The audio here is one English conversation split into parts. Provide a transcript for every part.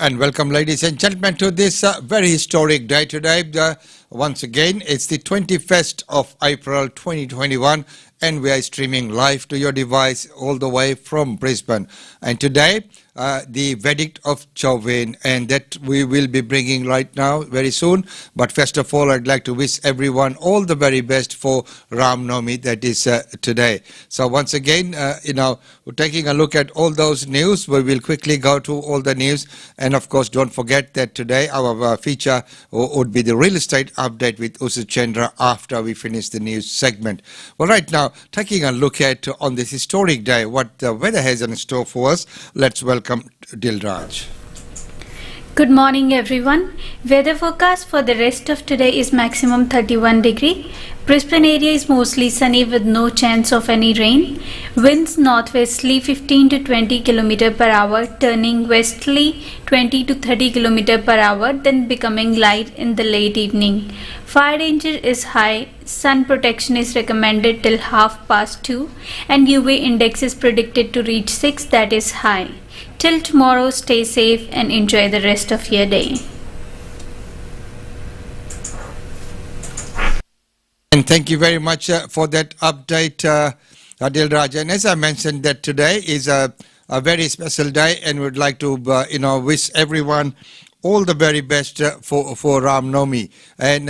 And welcome, ladies and gentlemen, to this very historic day today. Once again, it's the 21st of April 2021, and we are streaming live to your device all the way from Brisbane. And today, the verdict of Chauvin, and that we will be bringing right now very soon. But first of all, I'd like to wish everyone all the very best for Ramnaumi, that is today. So once again, we're taking a look at all those news. We will quickly go to all the news. And of course, don't forget that today our feature would be the real estate update with Usu Chandra after we finish the news segment. Well, right now, taking a look at on this historic day, what the weather has in store for us. Let's welcome Dilraj. Good morning everyone. Weather forecast for the rest of today is maximum 31 degree. Brisbane area is mostly sunny with no chance of any rain. Winds northwesterly 15 to 20 km per hour, turning westerly 20 to 30 km per hour, then becoming light in the late evening. Fire danger is high. Sun protection is recommended till 2:30, and UV index is predicted to reach 6, that is high. Till tomorrow, stay safe and enjoy the rest of your day. And thank you very much for that update, Adil Raj. And as I mentioned, that today is a very special day, and we'd like to wish everyone all the very best for Ramnaumi. And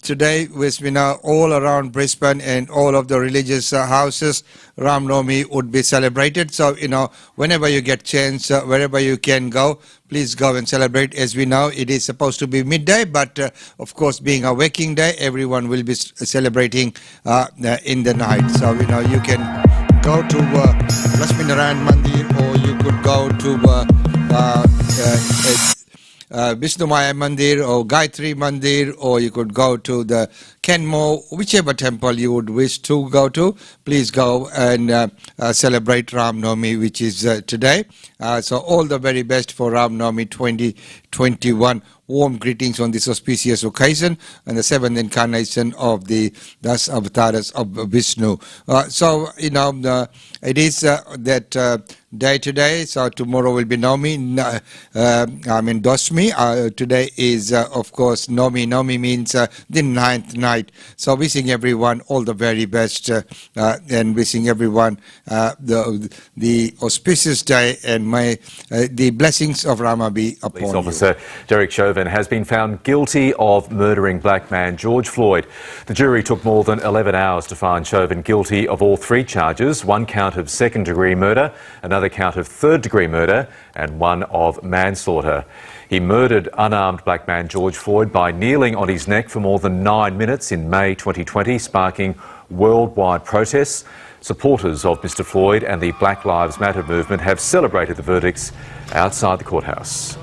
today, with all around Brisbane and all of the religious houses, Ramnaumi would be celebrated. So whenever you get chance, wherever you can go, please go and celebrate. As we know, it is supposed to be midday, but of course, being a working day, everyone will be celebrating in the night. So you can go to Lakshminarayan Mandir, or you could go to Vishnu Maya Mandir or Gayatri Mandir, or you could go to the Kenmore, whichever temple you would wish to go to. Please go and celebrate Ramnaumi, which is today. So all the very best for Ramnaumi 2021. Warm greetings on this auspicious occasion and the seventh incarnation of the Das avatars of Vishnu. It is that day today. So tomorrow will be Naumi. Dosmi. Today is of course Naumi. Naumi means the ninth night. So wishing everyone all the very best and wishing everyone the auspicious day, and may the blessings of Rama be upon Police you. Officer Derek Chauvin has been found guilty of murdering black man George Floyd. The jury took more than 11 hours to find Chauvin guilty of all 3 charges: 1 count of second-degree murder, another count of third-degree murder, and 1 of manslaughter. He murdered unarmed black man George Floyd by kneeling on his neck for more than 9 minutes in May 2020, sparking worldwide protests. Supporters of Mr Floyd and the Black Lives Matter movement have celebrated the verdicts outside the courthouse.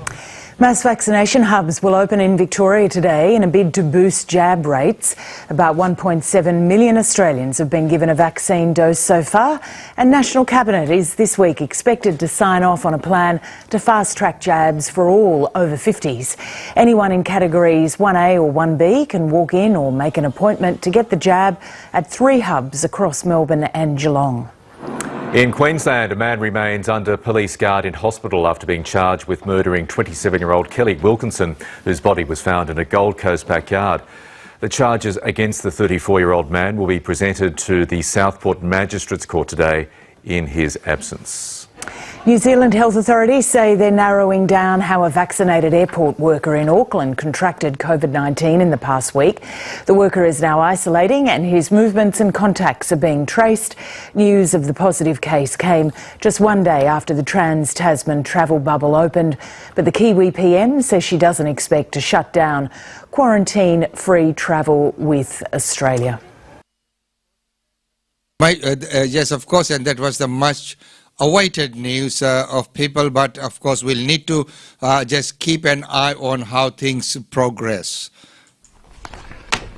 Mass vaccination hubs will open in Victoria today in a bid to boost jab rates. About 1.7 million Australians have been given a vaccine dose so far, and National Cabinet is this week expected to sign off on a plan to fast-track jabs for all over 50s. Anyone in categories 1A or 1B can walk in or make an appointment to get the jab at 3 hubs across Melbourne and Geelong. In Queensland, a man remains under police guard in hospital after being charged with murdering 27-year-old Kelly Wilkinson, whose body was found in a Gold Coast backyard. The charges against the 34-year-old man will be presented to the Southport Magistrates Court today in his absence. New Zealand health authorities say they're narrowing down how a vaccinated airport worker in Auckland contracted COVID-19 in the past week. The worker is now isolating and his movements and contacts are being traced. News of the positive case came just 1 day after the Trans-Tasman travel bubble opened, but the Kiwi PM says she doesn't expect to shut down quarantine-free travel with Australia. Yes, of course, and that was the much awaited news of people, but of course we'll need to just keep an eye on how things progress.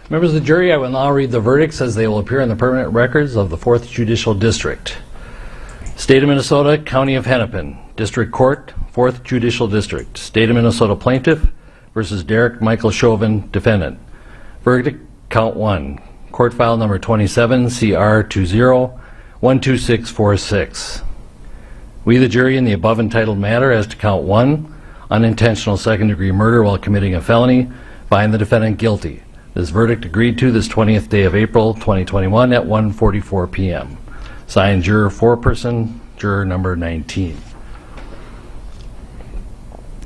Members of the jury, I will now read the verdicts as they will appear in the permanent records of the 4th Judicial District. State of Minnesota, County of Hennepin, District Court, 4th Judicial District. State of Minnesota Plaintiff versus Derek Michael Chauvin, Defendant. Verdict, Count 1. Court File Number 27, CR 20-12646. We, the jury, in the above entitled matter as to count 1, unintentional second-degree murder while committing a felony, find the defendant guilty. This verdict agreed to this 20th day of April 2021 at 1:44 p.m. Signed, juror foreperson, juror number 19.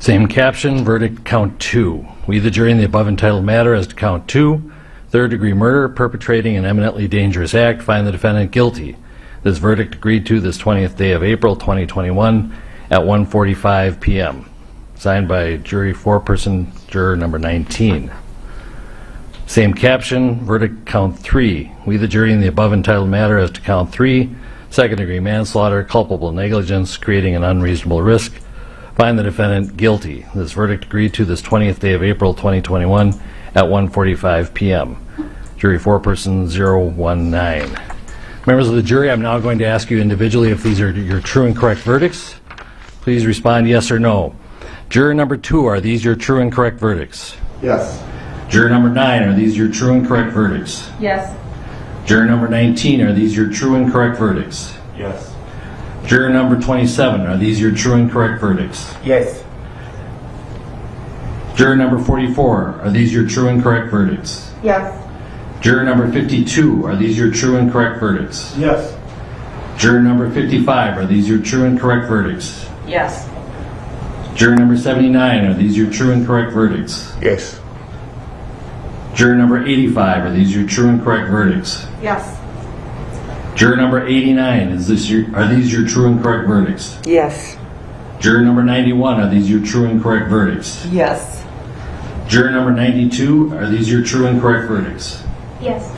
Same caption, verdict count 2. We, the jury, in the above entitled matter as to count 2, third-degree murder, perpetrating an eminently dangerous act, find the defendant guilty. This verdict agreed to this 20th day of April 2021 at 1:45 p.m. Signed by jury foreperson, juror number 19. Same caption, verdict count 3. We, the jury, in the above entitled matter as to count 3, second-degree manslaughter, culpable negligence, creating an unreasonable risk, find the defendant guilty. This verdict agreed to this 20th day of April 2021 at 1:45 p.m. Jury foreperson 019. Members of the jury, I'm now going to ask you individually if these are your true and correct verdicts. Please respond yes or no. Juror number 2, are these your true and correct verdicts? Yes. Juror number 9, are these your true and correct verdicts? Yes. Juror number 19, are these your true and correct verdicts? Yes. Juror number 27, are these your true and correct verdicts? Yes. Juror number 44, are these your true and correct verdicts? Yes. Juror number 52, are these your true and correct verdicts? Yes. Juror number 55, are these your true and correct verdicts? Yes. Juror number 79, are these your true and correct verdicts? Yes. Juror number 85, are these your true and correct verdicts? Yes. Juror number 89, are these your true and correct verdicts? Yes. Juror number 91, are these your true and correct verdicts? Yes. Juror number 92, are these your true and correct verdicts? Yes.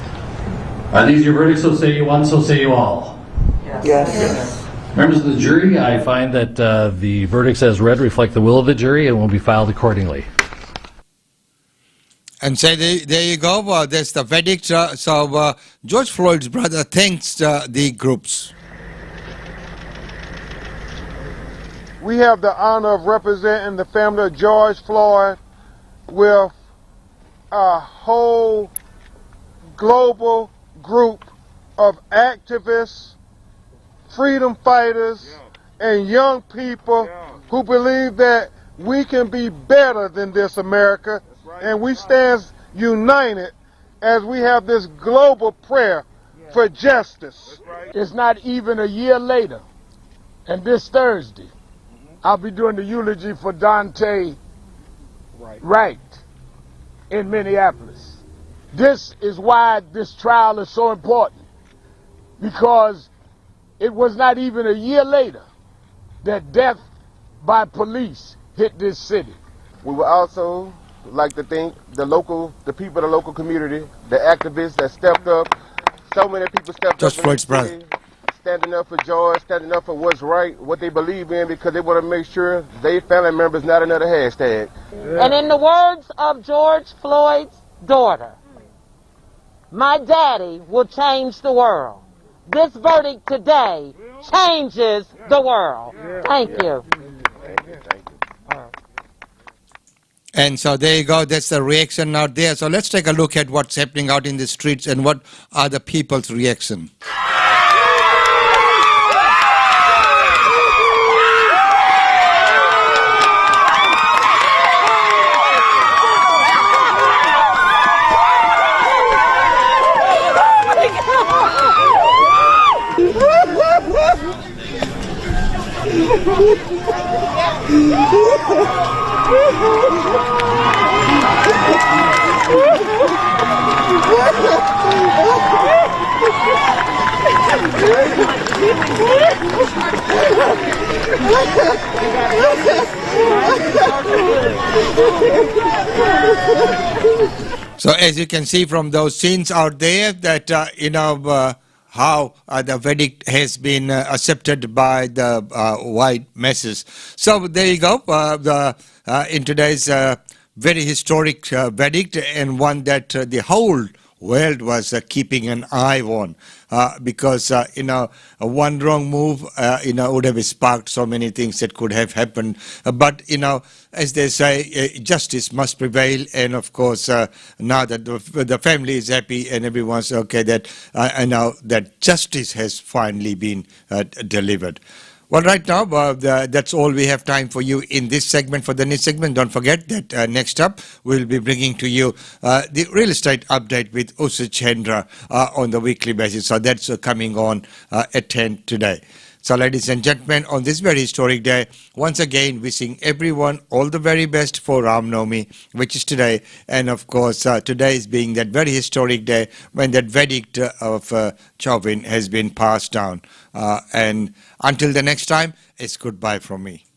Are these your verdicts, so say you one, so say you all? Yes. Members of the jury, I find that the verdicts as read reflect the will of the jury and will be filed accordingly. And so there you go. There's the verdict. George Floyd's brother thanks the groups. We have the honor of representing the family of George Floyd with a whole global group of activists, freedom fighters, and young people who believe that we can be better than this America, and we stand united as we have this global prayer for justice. It's not even a year later, and this Thursday, I'll be doing the eulogy for Dante Wright in Minneapolis. This is why this trial is so important, because it was not even a year later that death by police hit this city. We would also like to thank the people of the local community, the activists that stepped up. So many people stepped George up Floyd's in this city, brother. standing up for George, standing up for what's right, what they believe in, because they want to make sure their family members not another hashtag. And in the words of George Floyd's daughter, my daddy will change the world. This verdict today changes the world. Thank you. And so there you go. That's the reaction out there. So let's take a look at what's happening out in the streets and what are the people's reaction. So as you can see from those scenes out there that, how the verdict has been accepted by the white masses. So there you go, in today's very historic verdict, and one that the whole world was keeping an eye on, because one wrong move would have sparked so many things that could have happened. But as they say, justice must prevail, and of course now that the family is happy and everyone's okay, that I know that justice has finally been delivered. Well, right now, that's all we have time for you in this segment. For the next segment, don't forget that next up, we'll be bringing to you the real estate update with Usa Chandra on the weekly basis. So that's coming on at 10 today. So, ladies and gentlemen, on this very historic day, once again, wishing everyone all the very best for Ramnaumi, which is today. And, of course, today is being that very historic day when that verdict of Chauvin has been passed down. And until the next time, it's goodbye from me.